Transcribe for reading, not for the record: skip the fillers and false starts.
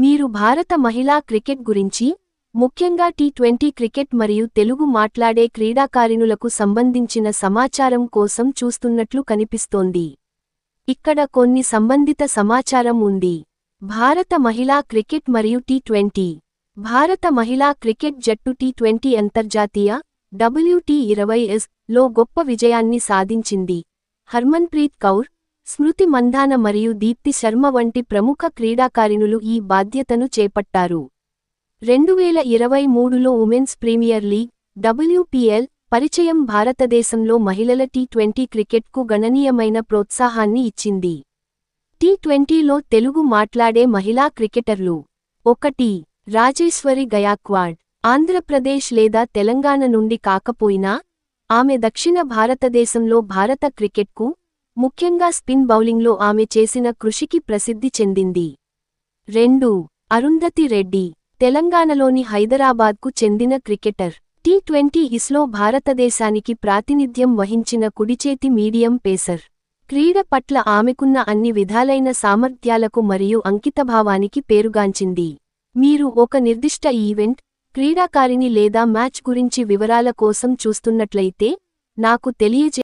మీరు భారత మహిళా క్రికెట్ గురించి, ముఖ్యంగా టీ20 క్రికెట్ మరియు తెలుగు మాట్లాడే క్రీడాకారిణులకు సంబంధించిన సమాచారం కోసం చూస్తున్నట్లు కనిపిస్తోంది. ఇక్కడ కొన్ని సంబంధిత సమాచారం ఉంది. భారత మహిళా క్రికెట్ మరియు టీ20. భారత మహిళా క్రికెట్ జట్టు టీ20 అంతర్జాతీయ WT20s లో గొప్ప విజయాన్ని సాధించింది. హర్మన్ప్రీత్ కౌర్, స్మృతి మంధాన మరియు దీప్తి శర్మ వంటి ప్రముఖ క్రీడాకారిణులు ఈ బాధ్యతను చేపట్టారు. 2023లో ఉమెన్స్ ప్రీమియర్ లీగ్ WPL పరిచయం భారతదేశంలో మహిళల టీ20 క్రికెట్కు గణనీయమైన ప్రోత్సాహాన్ని ఇచ్చింది. టీ20లో తెలుగు మాట్లాడే మహిళా క్రికెటర్లు: 1. రాజేశ్వరి గయాక్వాడ్. ఆంధ్రప్రదేశ్ లేదా తెలంగాణ నుండి కాకపోయినా, ఆమె దక్షిణ భారతదేశంలో భారత క్రికెట్కు, ముఖ్యంగా స్పిన్ బౌలింగ్లో ఆమె చేసిన కృషికి ప్రసిద్ధి చెందింది. 2. అరుంధతి రెడ్డి. తెలంగాణలోని హైదరాబాద్కు చెందిన క్రికెటర్. టీ20స్లో భారతదేశానికి ప్రాతినిధ్యం వహించిన కుడిచేతి మీడియం పేసర్. క్రీడ పట్ల ఆమెకున్న అన్ని విధాలైన సామర్థ్యాలకు మరియు అంకితభావానికి పేరుగాంచింది. మీరు ఒక నిర్దిష్ట ఈవెంట్, క్రీడాకారిణి లేదా మ్యాచ్ గురించి వివరాల కోసం చూస్తున్నట్లయితే, నాకు తెలియజేయండి.